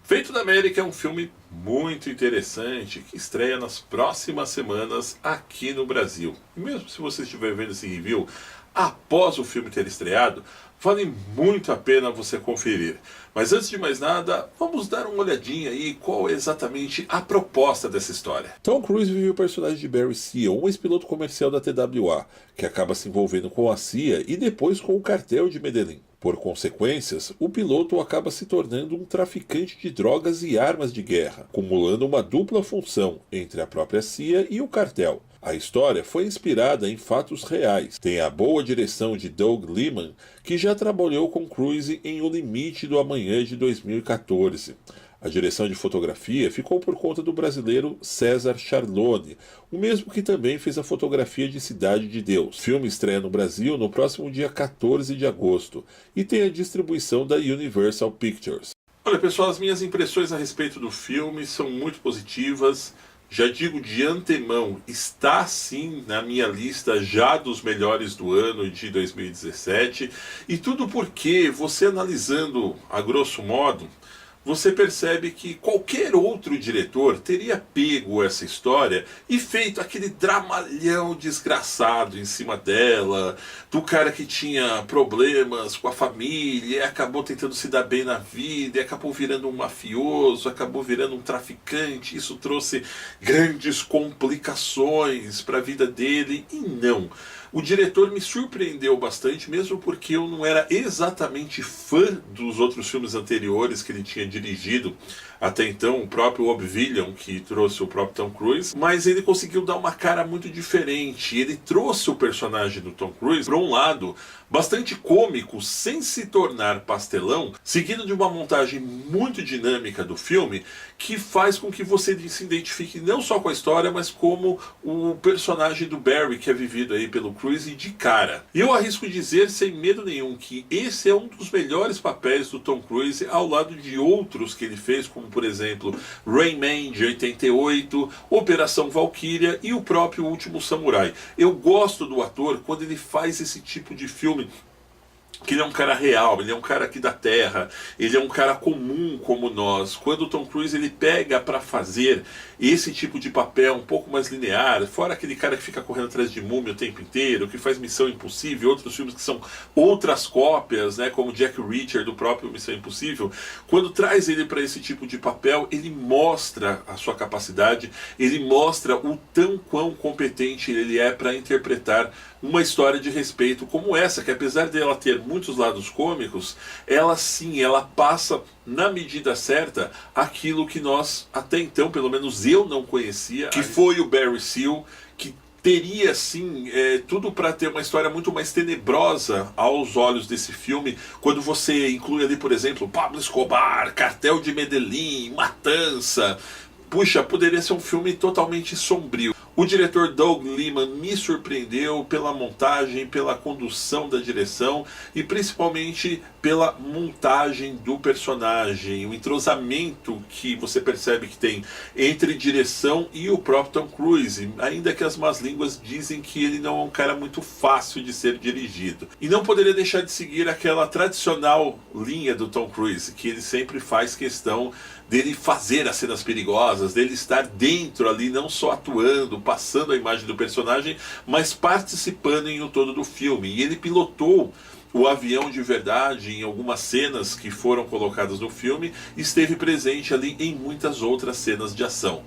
Feito da América é um filme muito interessante que estreia nas próximas semanas aqui no Brasil. E mesmo se você estiver vendo esse review após o filme ter estreado, vale muito a pena você conferir. Mas antes de mais nada, vamos dar uma olhadinha aí qual é exatamente a proposta dessa história. Tom Cruise vive o personagem de Barry Seal, um ex-piloto comercial da TWA, que acaba se envolvendo com a CIA e depois com o cartel de Medellín. Por consequências, o piloto acaba se tornando um traficante de drogas e armas de guerra, acumulando uma dupla função entre a própria CIA e o cartel. A história foi inspirada em fatos reais. Tem a boa direção de Doug Liman, que já trabalhou com Cruise em O Limite do Amanhã de 2014. A direção de fotografia ficou por conta do brasileiro César Charlone, o mesmo que também fez a fotografia de Cidade de Deus. O filme estreia no Brasil no próximo dia 14 de agosto e tem a distribuição da Universal Pictures. Olha pessoal, as minhas impressões a respeito do filme são muito positivas. Já digo de antemão, está sim na minha lista já dos melhores do ano de 2017. E tudo porque você analisando a grosso modo, você percebe que qualquer outro diretor teria pego essa história e feito aquele dramalhão desgraçado em cima dela, do cara que tinha problemas com a família e acabou tentando se dar bem na vida, e acabou virando um mafioso, acabou virando um traficante. Isso trouxe grandes complicações para a vida dele e não. O diretor me surpreendeu bastante, mesmo porque eu não era exatamente fã dos outros filmes anteriores que ele tinha dirigido. Até então, o próprio Obvision, que trouxe o próprio Tom Cruise, mas ele conseguiu dar uma cara muito diferente. Ele trouxe o personagem do Tom Cruise para um lado bastante cômico, sem se tornar pastelão, seguido de uma montagem muito dinâmica do filme, que faz com que você se identifique não só com a história, mas como o personagem do Barry, que é vivido aí pelo Cruise de cara. E eu arrisco dizer, sem medo nenhum, que esse é um dos melhores papéis do Tom Cruise, ao lado de outros que ele fez, como por exemplo Rain Man de 88, Operação Valkyria e o próprio Último Samurai. Eu gosto do ator quando ele faz esse tipo de filme, que ele é um cara real, ele é um cara aqui da terra, ele é um cara comum como nós. Quando o Tom Cruise ele pega para fazer esse tipo de papel um pouco mais linear, fora aquele cara que fica correndo atrás de múmia o tempo inteiro, que faz Missão Impossível, outros filmes que são outras cópias, né, como Jack Reacher do próprio Missão Impossível, quando traz ele para esse tipo de papel, ele mostra a sua capacidade, ele mostra o quão competente ele é para interpretar uma história de respeito como essa, que apesar dela ter muitos lados cômicos, ela sim, ela passa na medida certa aquilo que nós até então, pelo menos eu não conhecia, que foi o Barry Seal, que teria sim tudo para ter uma história muito mais tenebrosa aos olhos desse filme, quando você inclui ali, por exemplo, Pablo Escobar, Cartel de Medellín, Matança. Puxa, poderia ser um filme totalmente sombrio. O diretor Doug Liman me surpreendeu pela montagem, pela condução da direção e principalmente pela montagem do personagem, o entrosamento que você percebe que tem entre direção e o próprio Tom Cruise, ainda que as más línguas dizem que ele não é um cara muito fácil de ser dirigido. E não poderia deixar de seguir aquela tradicional linha do Tom Cruise, que ele sempre faz questão dele fazer as cenas perigosas, dele estar dentro ali, não só atuando, passando a imagem do personagem, mas participando em um todo do filme. E ele pilotou o avião de verdade em algumas cenas que foram colocadas no filme, e esteve presente ali em muitas outras cenas de ação.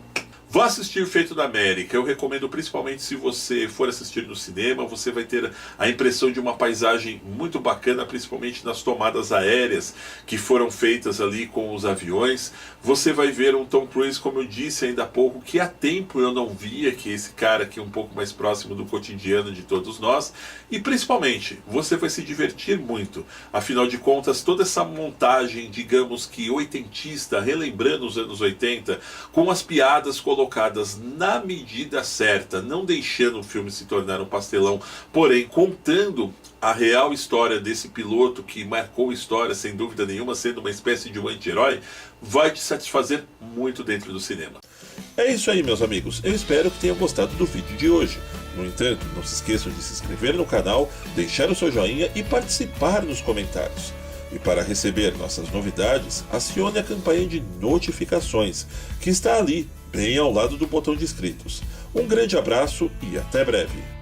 Vá assistir Feito da América. Eu recomendo, principalmente se você for assistir no cinema, você vai ter a impressão de uma paisagem muito bacana, principalmente nas tomadas aéreas que foram feitas ali com os aviões. Você vai ver um Tom Cruise, como eu disse ainda há pouco, que há tempo eu não via, que é esse cara aqui um pouco mais próximo do cotidiano de todos nós. E principalmente, você vai se divertir muito. Afinal de contas, toda essa montagem, digamos que oitentista, relembrando os anos 80, com as piadas colocadas na medida certa, não deixando o filme se tornar um pastelão, porém contando a real história desse piloto que marcou história, sem dúvida nenhuma, sendo uma espécie de um anti-herói, vai te satisfazer muito dentro do cinema. É isso aí, meus amigos. Eu espero que tenham gostado do vídeo de hoje. No entanto, não se esqueçam de se inscrever no canal, deixar o seu joinha e participar nos comentários. E para receber nossas novidades, acione a campanha de notificações, que está ali, bem ao lado do botão de inscritos. Um grande abraço e até breve!